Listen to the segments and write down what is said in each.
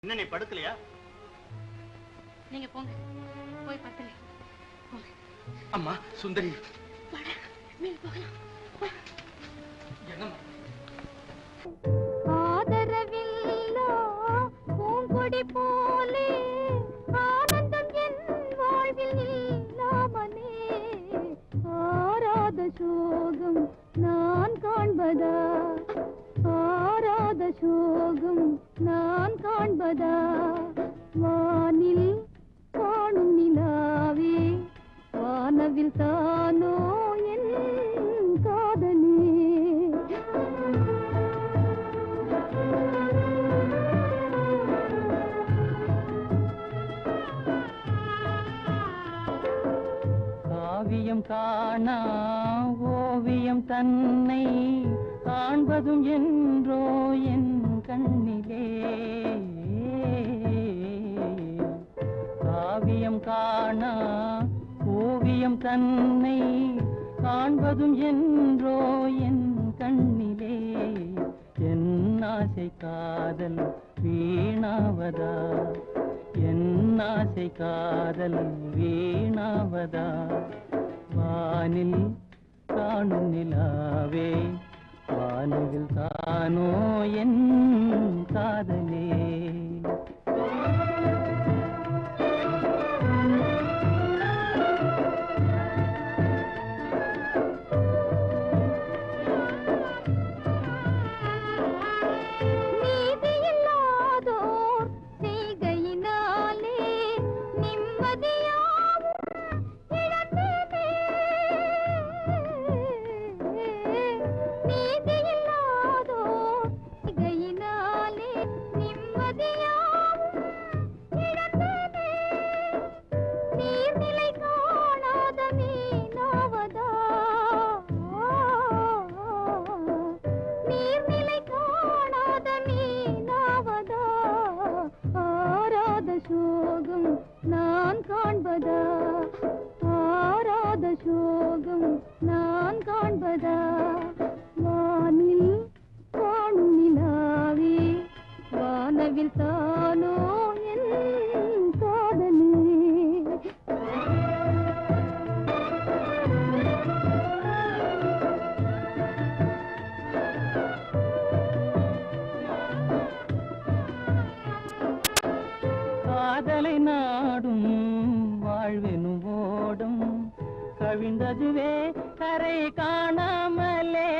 என்ன நீ படுக்கலையா? நீங்க போங்க, போய் படுத்துங்க. அம்மா சுந்தரி, என்னம்மா? ஆதரவில்லா பூங்கொடி போலே ஆனந்தம் என் வாழ்வில் இல்லாமலே ஆராத சோகம் நான் காண்பதா, ஆராத சோகம் நான் காண்பதா, வானில் காணும் நிலாவே வானவில் தானோ என் காதலே. காவியம் காணா ஓவியம் தன்னை காண்பதும் என்றோ என் கண்ணிலே, காவியம் காணா ஓவியம் தன்னை காண்பதும் என்றோ என் கண்ணிலே, என் ஆசை காதல் வீணாவதா, என் ஆசை காதல் வீணாவதா, வானில் காணும் நிலாவே வானவில் தானோ என் காதலே. காதலை நாடும் வாழ்வெனும் ஓடும் கவிழ்ந்ததுவே கரை காணாமலே,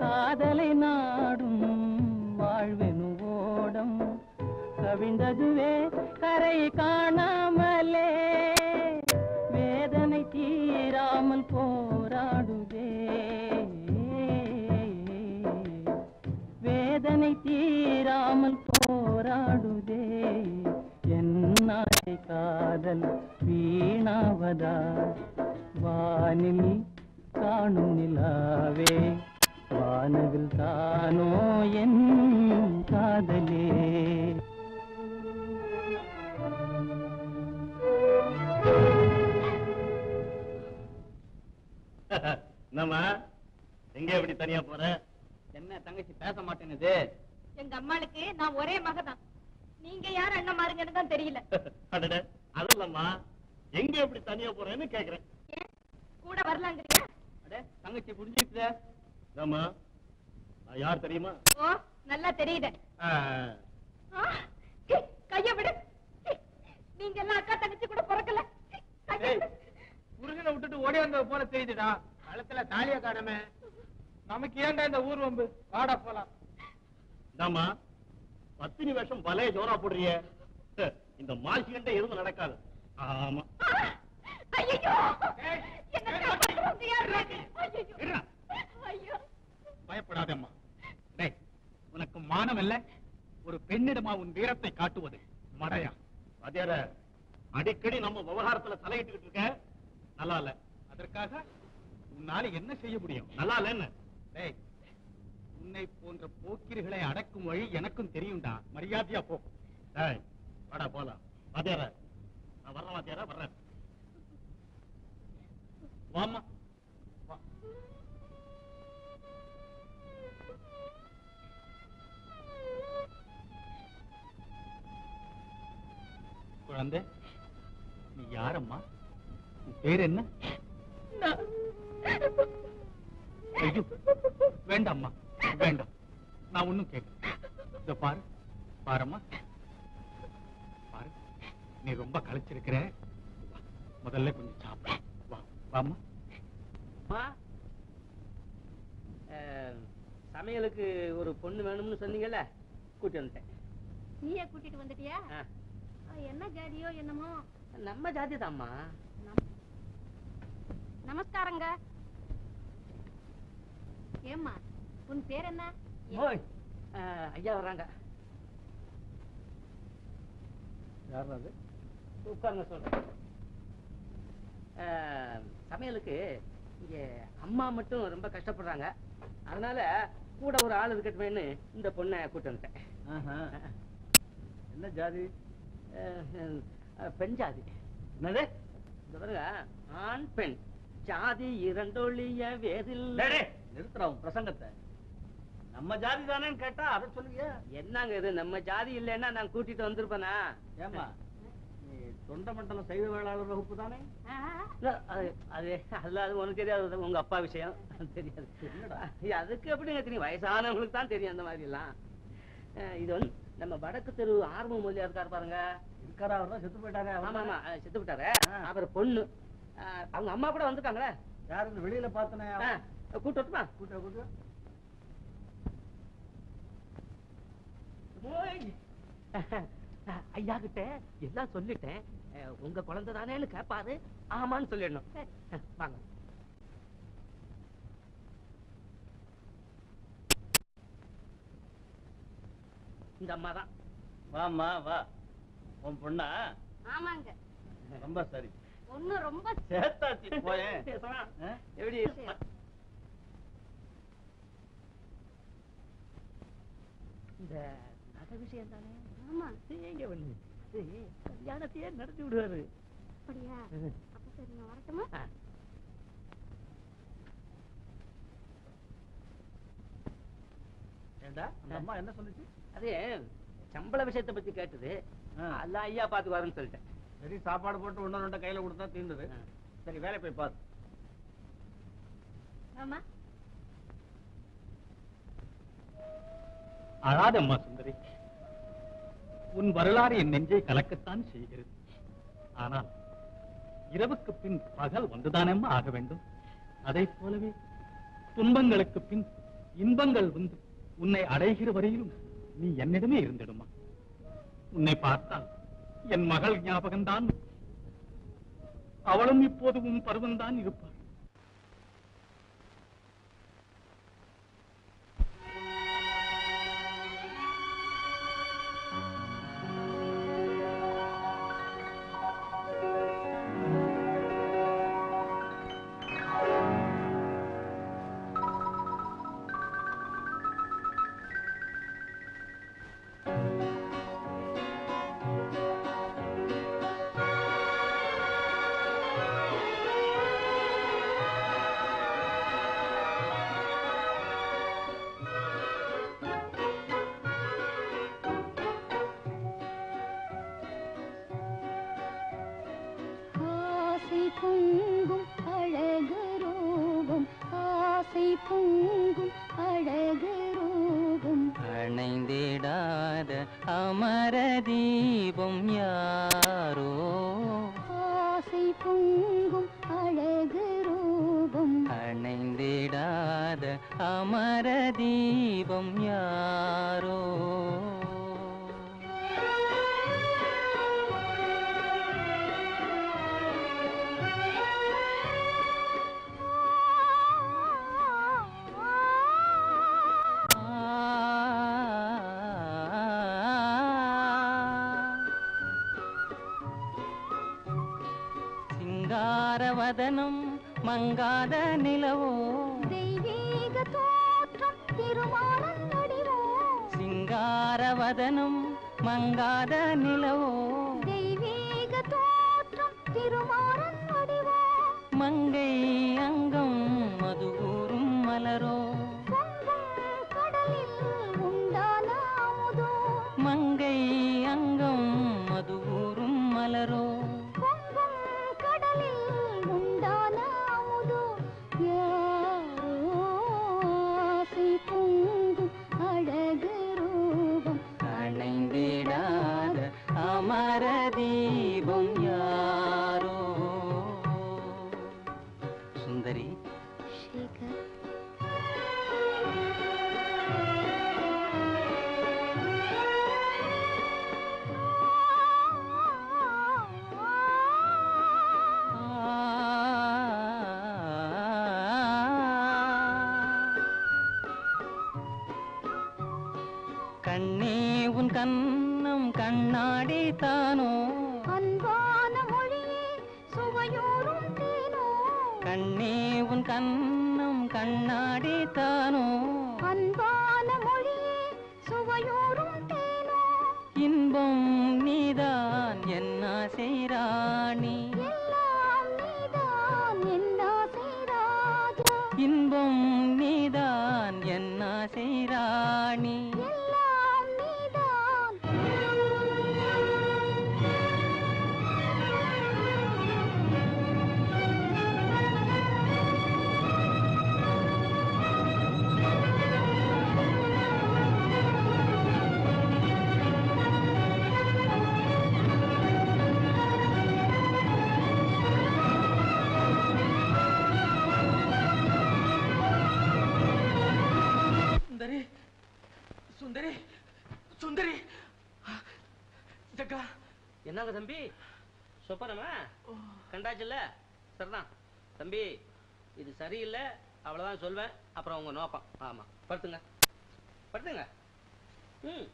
காதலை நாடும் வாழ்வெனும் ஓடும் கவிழ்ந்ததுவே கரை காணாமலே, வேதனை தீராமல் போராடுதே, வேதனை தீராமல் போராடுதே, என் ஆசை காதல் வீணாவதா, வானில் காணும் நிலாவே வானவில் தானோ என் காதலே. நம்ம எங்க எப்படி தனியா போற? என்ன தங்கச்சி பேச மாட்டேனுது? எங்க அம்மாளுக்கு நான் ஒரே மகதான், நீங்க யார் அண்ணன் மாறுங்கன்னு தான் தெரியல. அடடே, அதல்லம்மா எங்க எப்படி தனியா போறேன்னு கேக்குறேன். கூட வரலாங்கிறியா? அடே தங்கச்சி புரிஞ்சுக்குதே. நம்ம நான் யார் தெரியுமா? ஓ நல்லா தெரியுது. கைய விடு, நீங்க எல்லாம் அக்கா தங்கச்சி கூட பிறக்கல. முருகனை விட்டுட்டு ஓடி வந்தது போல தெரியுதுடா, களத்துல தாலியா காணமே. நமக்கு ஏன்டா இந்த ஊர் வம்பு, வாடா போலாம். நம்ம பத்தினி வேஷம் பலே ஜோரா போடுறிய, இந்த மாசி கண்ட எதுவும் நடக்காது. ஆமா பயப்படாதம்மா. உனக்கு மானம் இல்ல? ஒரு பெண்ணிடமா உன் வீரத்தை காட்டுவது மடையா? அதேற அடிக்கடி நம்ம விவகாரத்துல தலையிட்டு இருக்க நல்லா இல்ல. அதற்காக உன்னால என்ன செய்ய முடியும்? நல்லா இல்ல என்ன? உன்னை போன்ற போக்கிரிகளை அடக்கும் வழி எனக்கும் தெரியும்டா. மரியாதையா போ. வாடா போலாம். வாத்தியார நான் வர்றேன், வாத்தியார வர்றேன். வாமா. குழந்தை, நீ யாரம்மா? உன் பேர் என்ன? ஐயோ, வேண்டாம்மா, வேண்டாம். நான் ஒண்ணும் கேட்க. இத பாரு, பாரம்மா, பாரு. நீ ரொம்ப களைச்சிருக்கிற. முதல்ல கொஞ்சம் சாப்பிடு. வா, வாம்மா. சமையலுக்கு ஒரு பொண்ணு வேணும்னு சொன்னீங்கல்ல, கூட்டி வந்துட்டேன். நீயே கூட்டிட்டு வந்துட்டியா? என்ன ஜாதியோ என்னமோ? நம்ம ஜாதி தான்மா. நமஸ்காரங்க. ஏம்மா, உன் பேர் என்ன? ஐயா வர்றாங்க. யாரு? உட்காருங்க, சொல்றேன். சமையலுக்கு இங்க அம்மா மட்டும் ரொம்ப கஷ்டப்படுறாங்க. அதனால கூட ஒரு ஆள் இருக்கட்டுமேன்னு இந்த பொண்ணை கூட்டு வந்துட்டேன். என்ன ஜாதி? பெண் ஜாதி. என்னது? இந்த பாருங்க, ஆண் பெண் ஜாதி இரண்டொழிய வேதில். நிறுத்துறோம் பிரசங்கத்தை. நம்ம ஜாதி தானேன்னு கேட்டா அதை சொல்லுங்க. என்னங்க இது, நம்ம ஜாதி இல்லைன்னா நான் கூட்டிட்டு வந்திருப்பேனா? ஏமா, நீ தொண்ட மண்டலம் செய்த வேளாளர் வகுப்பு தானே? அது உனக்கு தெரியாது, உங்க அப்பா விஷயம் தெரியாது. அதுக்கு எப்படிங்க தெரியும்? வயசானவங்களுக்கு தான் தெரியும் அந்த மாதிரி எல்லாம். இது வந்து நம்ம வடக்கு தெரு ஆர்வம் மொழியா இருக்காரு பாருங்க. இருக்காரா? அவர் தான் செத்து போயிட்டாரு. ஆமா ஆமா, செத்து விட்டாரு. அவர் பொண்ணு, அவங்க அம்மா கூட வந்துட்டாங்களே. யாரு? வெளியில பார்த்தனே. கூட்டு வரட்டுமா? கூட்டு கூட்டு. ஐயா கிட்ட எல்லாம் சொல்லிட்டேன். உங்க குழந்தை தானேன்னு கேட்பாரு. ஆமான்னு சொல்லிடணும். வாங்க. இந்த அம்மா தான். வாம்மா வா. உன் பொண்ணா? ஆமாங்க. ரொம்ப சரி. ஒண்ணு ரொம்ப சேத்தாச்சி. போயேன். எப்படி? இந்த நகை விஷயம் தானே? ஆமா. எங்க ஒண்ணு கல்யாணத்தையே நடத்தி விடுவாரு. அப்படியா? அப்ப சரி, நான் வரட்டுமா? ஏண்டா, அந்த அம்மா என்ன சொல்லுச்சு? அதே சம்பள விஷயத்தை பத்தி கேட்டது. அல்ல ஐயா பாத்துக்குவாருன்னு சொல்லிட்டேன். சரி, சாப்பாடு போட்டு ஒண்ணு ரெண்டு கையில கொடுத்தா தீர்ந்தது. சரி, வேலை போய் பாரு. ஆமா. அழாதம்மா சுந்தரி. உன் வரலாறு என் நெஞ்சை கலக்கத்தான் செய்கிறது. ஆனால் இரவுக்கு பின் பகல் வந்துதானம்மா ஆக வேண்டும். அதைப் போலவே துன்பங்களுக்கு பின் இன்பங்கள் வந்து உன்னை அடைகிற வரையிலும் நீ என்னிடமே இருந்திடுமா. உன்னை பார்த்தால் என் மகள் ஞாபகம்தான். அவளும் இப்போது உன் பருவம்தான் இருப்பாள். அணைந்திடாத அமர தீபம் யாரோ, ஆசை பொங்கும் அழகு ரூபம். அணைந்திடாத அமர தீபம் யாரோ. சிங்காரவதனம் மங்காத நிலவோ, தெய்வீக தோற்றம் திருமாலன் வடிவோ. சிங்காரவதனம் மங்காத நிலவோ, தெய்வீக தோற்றம் திருமாலன் வடிவோ. மங்கை அங்கம் மதுகூறும் மலரோ, பொங்கும் கடலில் உண்டான அமுதோ. மங்கை அங்கம் மதுகூறும் மலரோ. கண்ணே உன் கண்ணம் கண்ணாடி தானோ அன்பான மொழியே சுவையூறும் தேனோ கண்ணே உன் கண்ணம் கண்ணாடி தானோ அன்பான மொழியே சுவையூறும் தேனோ இன்பம் நீதான் என்ன செய்ராணி எல்லாம் நீதான் என்ன செய்ராஜா இன்பம் நீதான் என்ன செய்ராணி எல்லாம் நீதான் சுந்தரி சுந்தரி சுந்தரி ஜக்கா என்னங்க தம்பி சொப்பனமா கண்டாச்சுல்ல சரிதான் தம்பி இது சரியில்லை அவ்வளவுதான் சொல்வேன் அப்புறம் உங்க நோக்கம் ஆமா படுத்துங்க படுத்துங்க ம்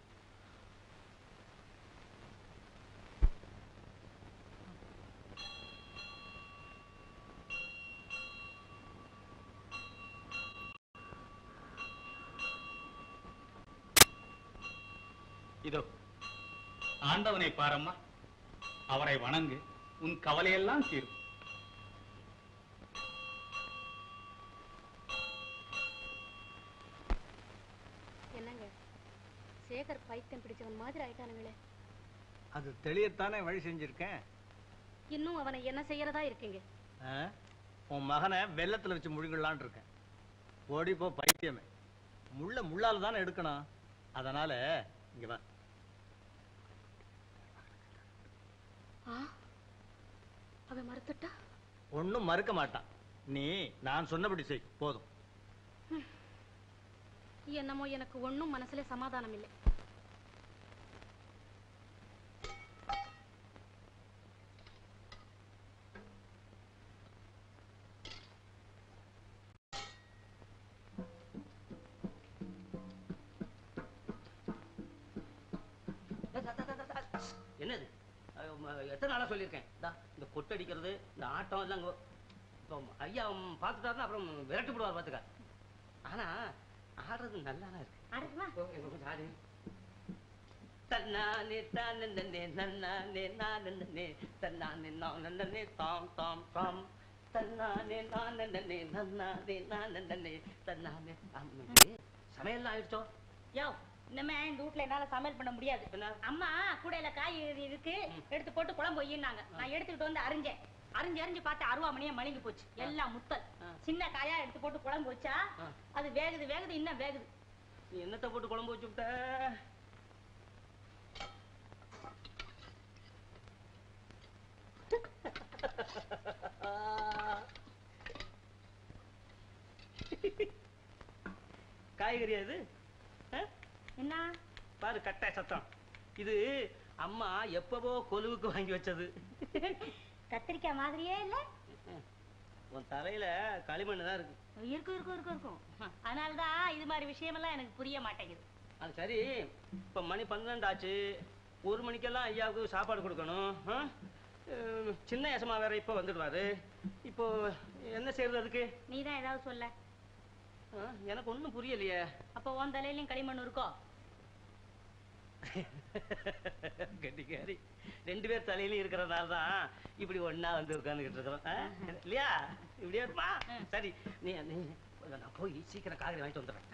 இதோ ஆண்டவனை பாரம்மா, அவரை வணங்கு, உன் கவலையெல்லாம் தீரும். என்னங்க சேகர் பைத்தியம் பிடிச்சவன் மாதிரி ஆயிட்டானுங்களே. அது தெளியத்தானே வழி செஞ்சிருக்கேன். இன்னும் அவனை என்ன செய்யறதா இருக்கீங்க? உன் மகனை வெள்ளத்துல வச்சு முழுங்கலான் இருக்கேன். ஓடி போ பைத்தியமே, முள்ள முள்ளால தானே எடுக்கணும். அதனால இங்க வா. அவன் மறுத்துட்டா? ஒன்னும் மறுக்க மாட்டான். நீ நான் சொன்னபடி செய் போதும். என்னமோ எனக்கு ஒண்ணும் மனசுல சமாதானம் இல்லை. என்னது எத்தனை நாளா சொல்லியிருக்கேன், இந்த கொட்டடிக்கிறது இந்த ஆட்டம் எல்லாம் ஐயா பார்த்துட்டாருன்னா அப்புறம் விரட்டு போடுவார் பார்த்துக்க. ஆனா ஆடுறது நல்லா இருக்கு. ஆடு தன்னானே தானே நன்னானே நானே தன்னானே நானே தாம் தாம் தாம் தன்னானே நானே நன்னானே நானே தன்னானே. சமையல்லாம் ஆயிடுச்சோ? யோ இனிமே இந்த வீட்டுல என்னால சமையல் பண்ண முடியாது. அம்மா கூடையில காய் இருக்கு எடுத்து போட்டு குழம்பு வையினாங்க. நான் எடுத்துக்கிட்டு வந்து அரிஞ்சேன். அரிஞ்சு பார்த்து அருவாமணியே மழுங்கி போச்சு. எல்லாம் முத்தல். சின்ன காயா எடுத்து போட்டு குழம்பு வச்சா அது வேகுது வேகுது இன்னும் வேகுது. நீ என்னத்தை போட்டு குழம்பு வச்சு விட்ட? காய்கறி அது என்ன பாரு கட்டாய சத்தம். இது அம்மா எப்பவோ கொலுவுக்கு வாங்கி வச்சது. கத்திரிக்காய் மாதிரியே இல்ல. உன் தலையில களிமண் தான் இருக்கு. இருக்கும் இருக்கும் இருக்கும் இருக்கும். அதனாலதான் இது மாதிரி விஷயம் எல்லாம் எனக்கு புரிய மாட்டேங்குது. அது சரி, இப்ப மணி 12 ஆச்சு. 1 மணிக்கெல்லாம் ஐயாவுக்கு சாப்பாடு கொடுக்கணும். சின்ன யசமா வேற இப்ப வந்துடுவாரு. இப்போ என்ன செய்யறது அதுக்கு? நீதான் ஏதாவது சொல்ல. எனக்கு ஒண்ணும் புரியலையே. அப்ப உன் தலையிலயும் களிமண் இருக்கோ? கட்டிக்காரி, 2 பேர் தலையிலும் இருக்கிறதுனால தான் இப்படி ஒன்னா வந்து உட்கார்ந்துகிட்டு இருக்கிறோம் இல்லையா? இப்படியே இருப்பா. சரி, நீ நான் போய் சீக்கிரம் காய்கறி வாங்கிட்டு வந்துடுறேன்.